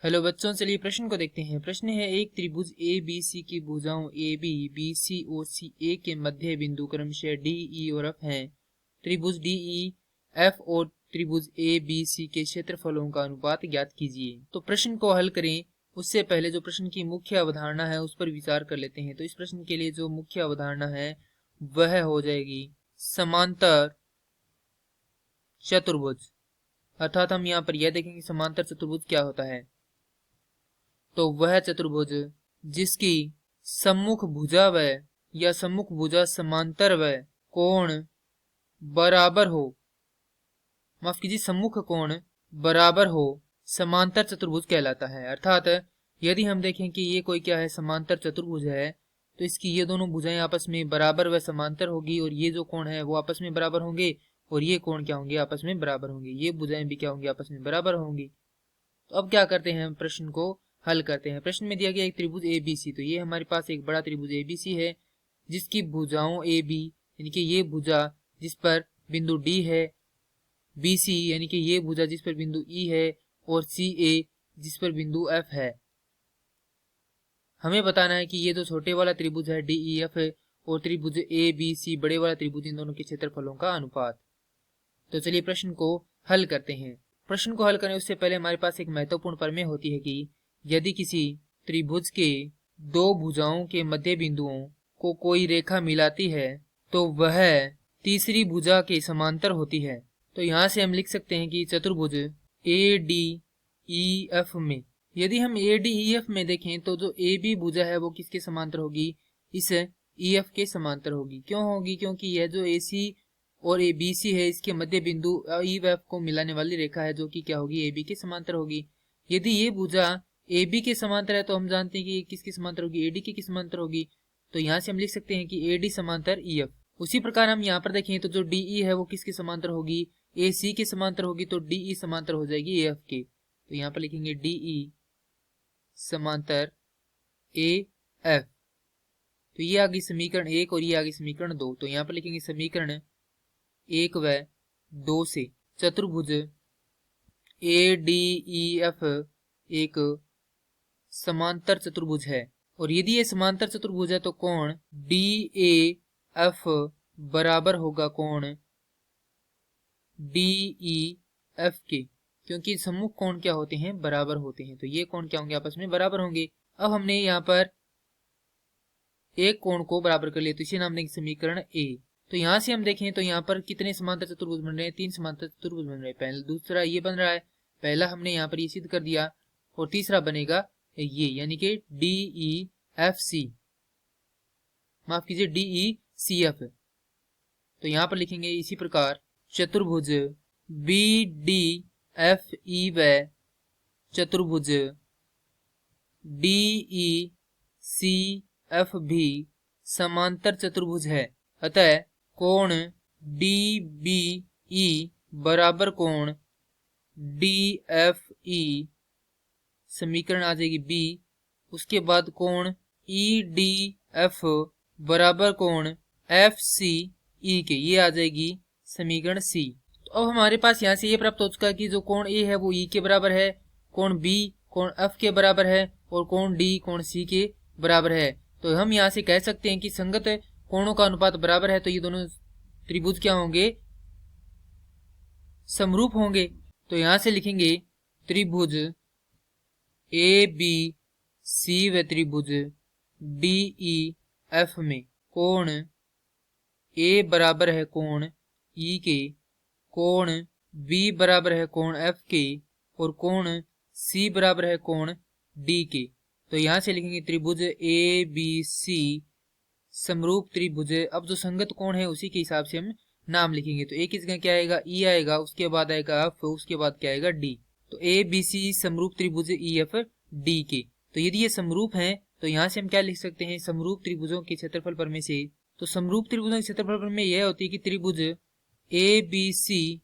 Hello बच्चों, चलिए प्रश्न को देखते हैं। प्रश्न है, एक त्रिभुज ए बी सी की भुजाओं ए बी बी सी और सी ए के मध्य बिंदु क्रमशः डी ई और एफ हैं। त्रिभुज डी ई एफ और त्रिभुज ए बी सी के क्षेत्रफलों का अनुपात ज्ञात कीजिए। तो प्रश्न को हल करें उससे पहले जो प्रश्न की मुख्य अवधारणा है उस पर विचार कर लेते हैं। तो इस प्रश्न के लिए जो मुख्य अवधारणा है वह हो जाएगी समांतर चतुर्भुज। अर्थात हम यहाँ पर यह देखेंगे समांतर चतुर्भुज क्या होता है। तो वह चतुर्भुज जिसकी सम्मुख भुजा व या सम्मुख भुजा समांतर व कोण बराबर हो, माफ कीजिए सम्मुख कोण बराबर हो, समांतर चतुर्भुज कहलाता है। अर्थात यदि हम देखें कि ये कोई क्या है, समांतर चतुर्भुज है, तो इसकी ये दोनों भुजाएं आपस में बराबर व समांतर होगी और ये जो कोण है वो आपस में बराबर होंगे और ये कोण क्या होंगे, आपस में बराबर होंगे। ये भुजाएं भी क्या होंगी, आपस में बराबर होंगी। तो अब क्या करते हैं, प्रश्न को हल करते हैं। प्रश्न में दिया गया एक त्रिभुज ए बी सी। तो ये हमारे पास एक बड़ा त्रिभुज ए बी सी है जिसकी भुजाओं ए बी यानी कि ये भुजा जिस पर बिंदु डी है, बी सी यानी कि ये भुजा जिस पर बिंदु ई है, और सी ए जिस पर बिंदु एफ है। हमें बताना है कि ये जो छोटे वाला त्रिभुज है डी ई एफ और त्रिभुज ए बी सी बड़े वाला त्रिभुज, इन दोनों के क्षेत्रफलों का अनुपात। तो चलिए प्रश्न को हल करते हैं। प्रश्न को हल करने उससे पहले हमारे पास एक महत्वपूर्ण प्रमेय होती है कि यदि किसी त्रिभुज के दो भुजाओं के मध्य बिंदुओं को कोई रेखा मिलाती है तो वह तीसरी भुजा के समांतर होती है। तो यहाँ से हम लिख सकते हैं कि चतुर्भुज ए डी ई एफ में, यदि हम ए डी ई एफ में देखें तो जो ए बी भुजा है वो किसके समांतर होगी, इस ई एफ के समांतर होगी। क्यों होगी, क्योंकि यह जो ए सी और ए बी सी है इसके मध्य बिंदु ई एफ को मिलाने वाली रेखा है जो कि क्या होगी, ए बी के समांतर होगी। यदि ये भुजा ए बी के समांतर है तो हम जानते हैं कि किसके समांतर होगी, ए डी के समांतर होगी। तो यहाँ से हम लिख सकते हैं कि ए डी समांतर ई एफ। उसी प्रकार हम यहाँ पर देखें तो जो डी ई है वो किसके समांतर होगी, ए सी के समांतर होगी। तो डी ई समांतर हो जाएगी ए एफ के। तो यहाँ पर लिखेंगे डी ई समांतर ए एफ। तो ये आ गई समीकरण 1 और ये आ गई समीकरण 2। तो यहाँ पर लिखेंगे समीकरण 1 व 2 से चतुर्भुज ए डी ई एफ एक समांतर चतुर्भुज है, और यदि ये समांतर चतुर्भुज है तो कोण डी ए एफ बराबर होगा कोण डी ई एफ के, क्योंकि सम्मुख कोण क्या होते हैं, बराबर होते हैं। तो ये कोण क्या होंगे, आपस में बराबर होंगे। अब हमने यहाँ पर एक कोण को बराबर कर लिया तो इसे नाम देंगे समीकरण ए। तो यहाँ से हम देखें तो यहाँ पर कितने समांतर चतुर्भुज बन रहे हैं, 3 समांतर चतुर्भुज बन रहे हैं। पहला दूसरा ये बन रहा है, पहला हमने यहाँ पर ये सिद्ध कर दिया, और तीसरा बनेगा ये यानी कि डी ई एफ सी, माफ कीजिए डी ई सी एफ। तो यहाँ पर लिखेंगे इसी प्रकार चतुर्भुज बी डी एफ ई व चतुर्भुज डी ई सी एफ भी समांतर चतुर्भुज है। अतः कोण डी बी ई बराबर कोण डी एफ ई, समीकरण आ जाएगी बी। उसके बाद कोण ई डी एफ बराबर कोण एफ सी ई के, ये आ जाएगी समीकरण सी। तो अब हमारे पास यहाँ से ये प्राप्त हो चुका है कि जो कोण ए है वो ई के बराबर है, कोण बी कोण एफ के बराबर है, और कोण डी कोण सी के बराबर है। तो हम यहाँ से कह सकते हैं कि संगत कोणों का अनुपात बराबर है, तो ये दोनों त्रिभुज क्या होंगे, समरूप होंगे। तो यहाँ से लिखेंगे त्रिभुज ए बी सी व त्रिभुज डी ई एफ में कोण ए बराबर है कोण ई के, कोण बी बराबर है कोण एफ के, और कोण सी बराबर है कोण डी के। तो यहाँ से लिखेंगे त्रिभुज ए बी सी समरूप त्रिभुज। अब जो संगत कोण है उसी के हिसाब से हम नाम लिखेंगे। तो ए की जगह क्या आएगा, ई आएगा, उसके बाद आएगा एफ, उसके बाद क्या आएगा डी। तो ए बी सी समरूप त्रिभुज ई एफ डी के। तो यदि ये समरूप हैं तो यहाँ से हम क्या लिख सकते हैं, समरूप त्रिभुजों के क्षेत्रफल प्रमेय से। तो समरूप त्रिभुजों के क्षेत्रफल प्रमेय यह होती है कि त्रिभुज ए बी सी,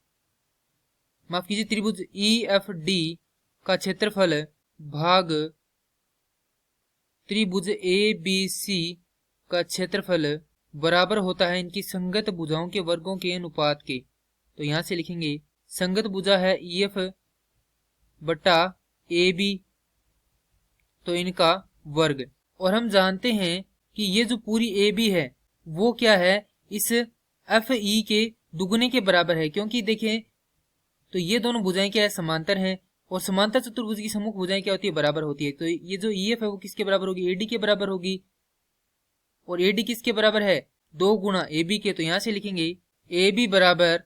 माफ कीजिए त्रिभुज ई एफ डी का क्षेत्रफल भाग त्रिभुज ए बी सी का क्षेत्रफल बराबर होता है इनकी संगत भुजाओं के वर्गों के अनुपात के। तो यहाँ से लिखेंगे संगत भुजा है ई एफ बटा ए बी, तो इनका वर्ग। और हम जानते हैं कि ये जो पूरी ए बी है वो क्या है, इस एफ ई के दुगने के बराबर है, क्योंकि देखें तो ये दोनों भुजाएं क्या है, समांतर हैं, और समांतर चतुर्भुज की सम्मुख भुजाएं क्या होती है, बराबर होती है। तो ये जो ई एफ है वो किसके बराबर होगी, एडी के बराबर होगी। और एडी किसके बराबर है, 2 गुना ए बी के। तो यहां से लिखेंगे ए बी बराबर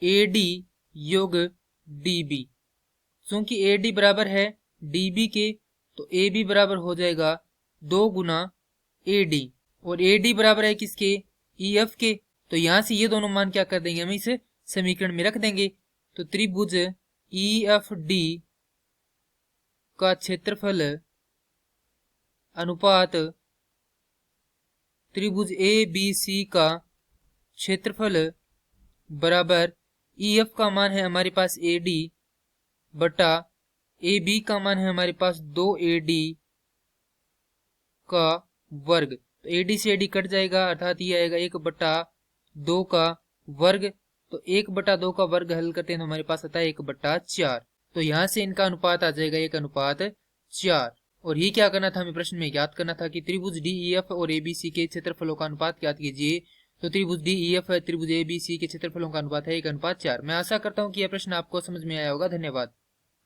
ए डी योग डी बी। क्योंकि ए डी बराबर है डी बी के, तो ए बी बराबर हो जाएगा 2 गुना ए डी। और ए डी बराबर है किसके, ई एफ के। तो यहां से ये दोनों मान क्या कर देंगे, हम इसे समीकरण में रख देंगे। तो त्रिभुज ई एफ डी का क्षेत्रफल अनुपात त्रिभुज ए बी सी का क्षेत्रफल बराबर ई एफ का मान है हमारे पास ए डी बटा ए बी का मान है हमारे पास 2 ए डी का वर्ग। तो ए डी से ए डी कट जाएगा, अर्थात ये आएगा 1/2 का वर्ग। तो 1/2 का वर्ग हल करते हैं तो हमारे पास आता है 1/4। तो यहां से इनका अनुपात आ जाएगा 1/4। और ये क्या करना था, हमें प्रश्न में याद करना था कि त्रिभुज डी ई एफ और ए बी सी के क्षेत्रफलों का अनुपात ज्ञात कीजिए। तो त्रिभुज डी ई एफ त्रिभुज ए बी सी के क्षेत्रफलों का अनुपात है 1/4। मैं आशा करता हूँ कि यह प्रश्न आपको समझ में आया होगा। धन्यवाद।